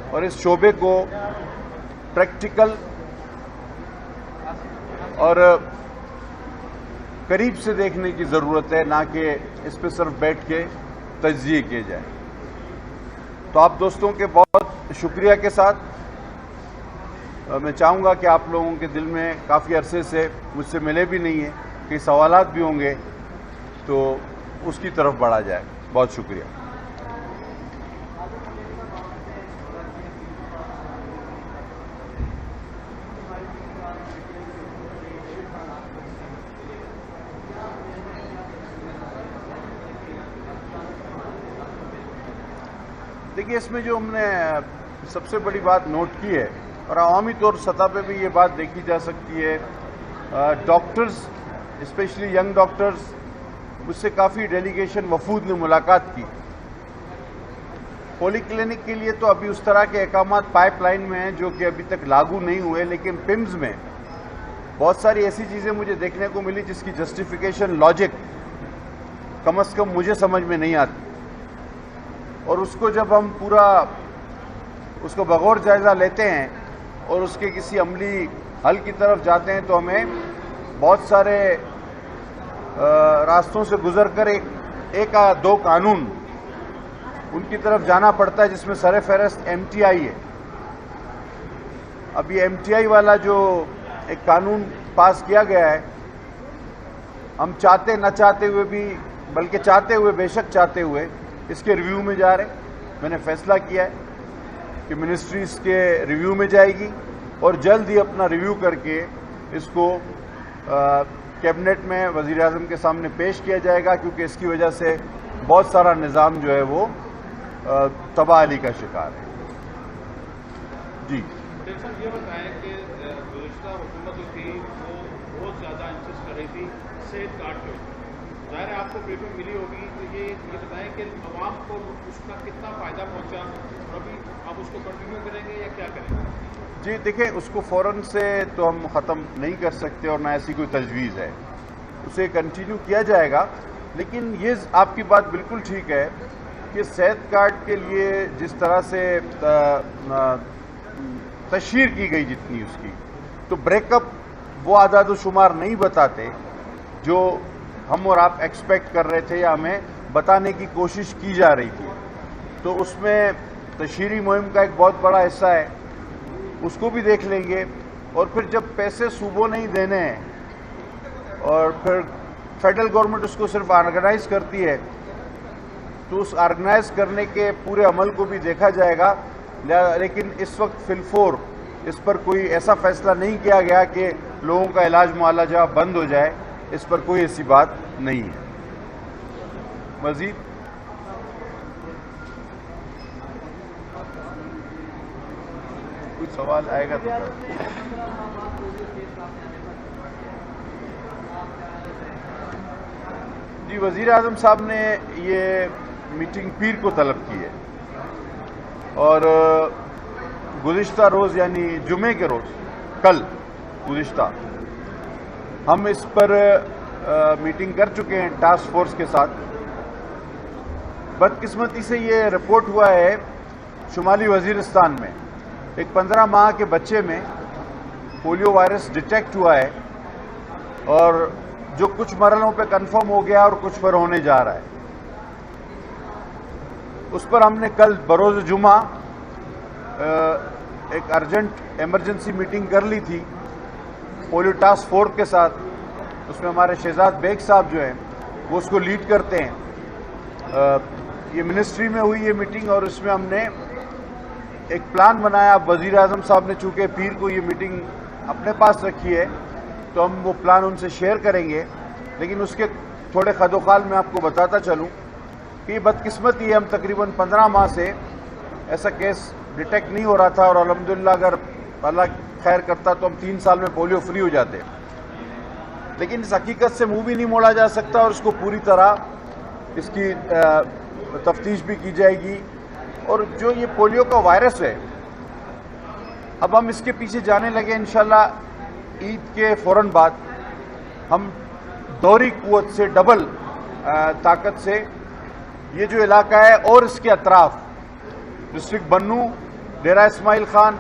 और इस शोबे को प्रैक्टिकल और करीब से देखने की ज़रूरत है, ना कि इस पर सिर्फ बैठ के तज्जिए किए जाए। तो आप दोस्तों के बहुत शुक्रिया के साथ मैं चाहूँगा कि आप लोगों के दिल में काफ़ी अरसे से मुझसे मिले भी नहीं है, कई सवालात भी होंगे, तो उसकी तरफ बढ़ा जाए। बहुत शुक्रिया। देखिए, इसमें जो हमने सबसे बड़ी बात नोट की है और अवामी तौर सतह पे भी ये बात देखी जा सकती है, डॉक्टर्स स्पेशली यंग डॉक्टर्स, मुझसे काफ़ी डेलीगेशन वफूद ने मुलाकात की। पॉली क्लिनिक के लिए तो अभी उस तरह के अहकाम पाइपलाइन में हैं जो कि अभी तक लागू नहीं हुए, लेकिन पिम्स में बहुत सारी ऐसी चीज़ें मुझे देखने को मिली जिसकी जस्टिफिकेशन लॉजिक कम से कम मुझे समझ में नहीं आती, और उसको जब हम पूरा उसको बगौर जायज़ा लेते हैं और उसके किसी अमली हल की तरफ जाते हैं, तो हमें बहुत सारे रास्तों से गुजर कर एक या दो कानून उनकी तरफ जाना पड़ता है जिसमें सर फहरस्त MTI है। अब ये MTI वाला जो एक कानून पास किया गया है, हम चाहते न चाहते हुए भी, बल्कि चाहते हुए, बेशक चाहते हुए, इसके रिव्यू में जा रहे। मैंने फैसला किया है कि मिनिस्ट्री इसके रिव्यू में जाएगी और जल्द ही अपना रिव्यू करके इसको कैबिनेट में वज़ीर आज़म के सामने पेश किया जाएगा, क्योंकि इसकी वजह से बहुत सारा निज़ाम जो है वो तबाही का शिकार है। जी ये बताएं कि गुज़िश्ता हुकूमत जो थी वो बहुत ज़्यादा इंसिस्ट कर रही थी सेहत कार्ड पे। ज़ाहिर है आपको ब्रीफिंग मिली होगी, तो ये बताएं कि आवाम को उसका कितना फ़ायदा पहुंचा और अभी आप उसको कंटिन्यू करेंगे या क्या करेंगे? जी देखिए, उसको फ़ौरन से तो हम ख़त्म नहीं कर सकते और ना ऐसी कोई तजवीज़ है, उसे कंटिन्यू किया जाएगा। लेकिन ये आपकी बात बिल्कुल ठीक है कि सेहत कार्ड के लिए जिस तरह से तशहीर की गई जितनी उसकी, तो ब्रेकअप वो आदाद शुमार नहीं बताते जो हम और आप एक्सपेक्ट कर रहे थे या हमें बताने की कोशिश की जा रही थी। तो उसमें तशहीरी मुहिम का एक बहुत बड़ा हिस्सा है, उसको भी देख लेंगे। और फिर जब पैसे सूबों नहीं देने हैं और फिर फेडरल गवर्नमेंट उसको सिर्फ ऑर्गेनाइज करती है, तो उस ऑर्गेनाइज करने के पूरे अमल को भी देखा जाएगा। लेकिन इस वक्त फिलफोर इस पर कोई ऐसा फैसला नहीं किया गया कि लोगों का इलाज मुआलजा बंद हो जाए, इस पर कोई ऐसी बात नहीं है। मजीद कुछ सवाल आएगा तो जी, वज़ीर आज़म साहब ने ये मीटिंग पीर को तलब की है और गुज़िश्ता रोज़ यानी जुमे के रोज़, कल गुज़िश्ता हम इस पर मीटिंग कर चुके हैं टास्क फोर्स के साथ। बदकिस्मती से ये रिपोर्ट हुआ है शुमाली वज़ीरिस्तान में एक 15 माह के बच्चे में पोलियो वायरस डिटेक्ट हुआ है, और जो कुछ मरहलों पे कंफर्म हो गया और कुछ पर होने जा रहा है। उस पर हमने कल बरोज़ जुमा एक अर्जेंट इमरजेंसी मीटिंग कर ली थी पोलियो टास्क फोर्स के साथ। उसमें हमारे शहजाद बेग साहब जो हैं वो उसको लीड करते हैं। ये मिनिस्ट्री में हुई ये मीटिंग और इसमें हमने एक प्लान बनाया। वज़ीर आज़म साहब ने चूँकि पीर को ये मीटिंग अपने पास रखी है, तो हम वो प्लान उनसे शेयर करेंगे। लेकिन उसके थोड़े खदोखाल में आपको बताता चलूँ कि बदकिस्मती है, हम तकरीबन 15 माह से ऐसा केस डिटेक्ट नहीं हो रहा था, और अल्हम्दुलिल्लाह अगर अल्लाह खैर करता तो हम 3 साल में पोलियो फ्री हो जाते। लेकिन इस हकीकत से मुंह भी नहीं मोड़ा जा सकता और इसको पूरी तरह इसकी तफ्तीश भी की जाएगी। और जो ये पोलियो का वायरस है, अब हम इसके पीछे जाने लगे। इंशाल्लाह ईद के फ़ौरन बाद हम दोहरी कुव्वत से, डबल ताकत से ये जो इलाका है और इसके अतराफ डिस्ट्रिक्ट बन्नू डेरा इस्माइल खान,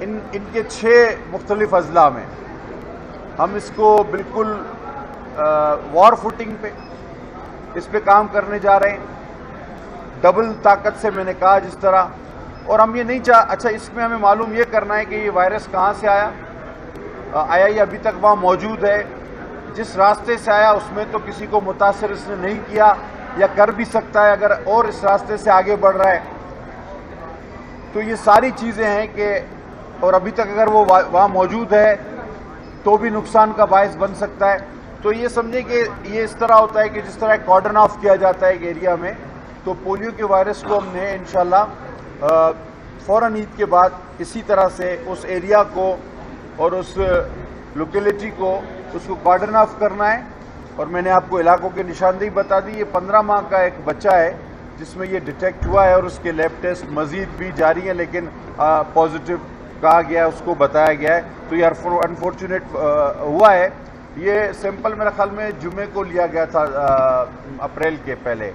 इनके 6 मुख्तलिफ अजला में हम इसको बिल्कुल वॉर फुटिंग पे इस पे काम करने जा रहे हैं, डबल ताकत से मैंने कहा जिस तरह। और हम ये नहीं अच्छा, इसमें हमें मालूम ये करना है कि ये वायरस कहाँ से आया ये अभी तक वहाँ मौजूद है, जिस रास्ते से आया उसमें तो किसी को मुतासर इसने नहीं किया या कर भी सकता है अगर और इस रास्ते से आगे बढ़ रहा है। तो ये सारी चीज़ें हैं कि और अभी तक अगर वो वहाँ मौजूद है तो भी नुकसान का बायस बन सकता है। तो ये समझे कि ये इस तरह होता है कि जिस तरह कॉर्डन ऑफ किया जाता है एक एरिया में, तो पोलियो के वायरस को हमने इंशाल्लाह फ़ौरन ईद के बाद इसी तरह से उस एरिया को और उस लोकेलिटी को उसको कॉर्डन ऑफ करना है। और मैंने आपको इलाकों की निशानदेही बता दी। ये 15 माह का एक बच्चा है जिसमें ये डिटेक्ट हुआ है और उसके लैब टेस्ट मजीद भी जारी हैं, लेकिन पॉजिटिव कहा गया है, उसको बताया गया है। तो ये अनफॉर्चुनेट हुआ है। ये सैंपल मेरे ख्याल में जुमे को लिया गया था अप्रैल के पहले,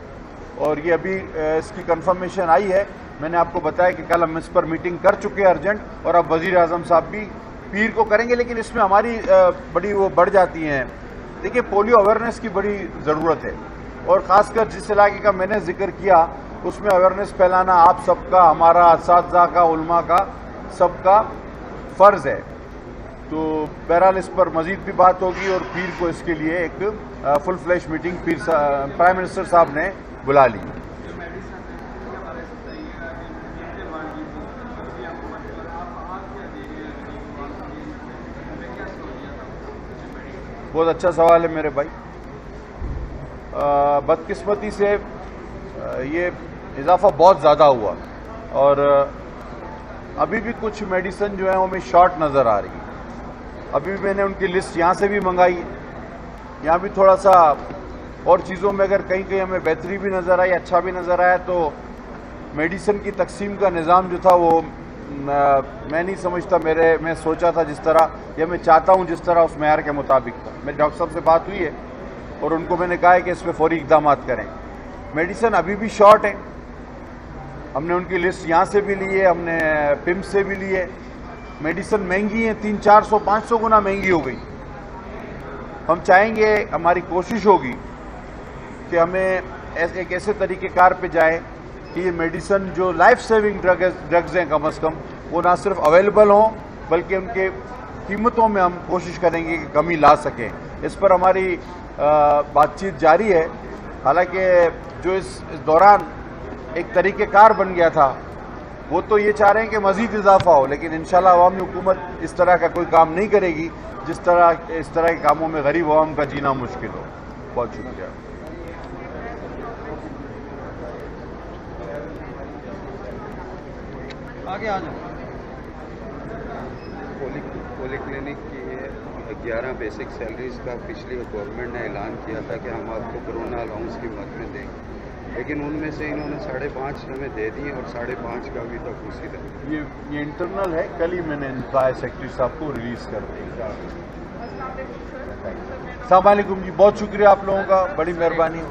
और ये अभी इसकी कंफर्मेशन आई है। मैंने आपको बताया कि कल हम इस पर मीटिंग कर चुके हैं अर्जेंट, और अब वज़ीर आज़म साहब भी पीर को करेंगे। लेकिन इसमें हमारी बड़ी वो बढ़ जाती हैं। देखिए, पोलियो अवेयरनेस की बड़ी ज़रूरत है, और ख़ासकर जिस इलाके का मैंने जिक्र किया उसमें अवेयरनेस फैलाना आप सबका, हमारा असातिज़ा का, उलमा का, सबका फ़र्ज़ है। तो बहरहाल इस पर मज़ीद भी बात होगी, और पीर को इसके लिए एक full flash meeting prime minister साहब ने बुला ली। बहुत अच्छा सवाल है मेरे भाई। बदकिस्मती से ये इजाफा बहुत ज़्यादा हुआ, और अभी भी कुछ मेडिसिन जो है वो हमें शॉर्ट नज़र आ रही है। अभी भी मैंने उनकी लिस्ट यहाँ से भी मंगाई है, यहाँ भी थोड़ा सा और चीज़ों में अगर कहीं कहीं हमें बेहतरी भी नज़र आई, अच्छा भी नज़र आया, तो मेडिसिन की तकसीम का निज़ाम जो था वो मैं नहीं समझता मैं सोचा था जिस तरह, या मैं चाहता हूँ जिस तरह उस मेयार के मुताबिक था। मेरे डॉक्टर साहब से बात हुई है और उनको मैंने कहा है कि इस पर फौरी इक़दाम करें। मेडिसिन अभी भी शॉर्ट है। हमने उनकी लिस्ट यहाँ से भी ली है, हमने पिम्स से भी ली है। मेडिसिन महंगी है, 300-400-500 गुना महंगी हो गई। हम चाहेंगे, हमारी कोशिश होगी कि हमें एक ऐसे तरीक़ेकार पे जाए कि ये मेडिसिन जो लाइफ सेविंग ड्रग्स हैं कम अज़ कम, वो ना सिर्फ अवेलेबल हों बल्कि उनके कीमतों में हम कोशिश करेंगे कि कमी ला सकें। इस पर हमारी बातचीत जारी है। हालांकि जो इस दौरान एक तरीक़ेकार बन गया था, वो तो ये चाह रहे हैं कि मज़ीद इजाफा हो, लेकिन इंशाल्लाह अवामी हुकूमत इस तरह का कोई काम नहीं करेगी इस तरह के कामों में गरीब अवाम का जीना मुश्किल हो। बहुत शुक्रिया। आगे आ जाओ। पॉलीक्लिनिक की 11 बेसिक सैलरीज का पिछली गवर्नमेंट ने ऐलान किया था कि हम आपको कोरोना अलाउंस की मद में देंगे, लेकिन उनमें से इन्होंने 5.5 हमें दे दी और 5.5 का अभी तक उसी तरह। ये इंटरनल है, कल ही मैंने कहा सेक्रेटरी साहब को रिलीज़ कर दिया। अस्सलाम वालेकुम जी, बहुत शुक्रिया आप लोगों का, बड़ी मेहरबानी।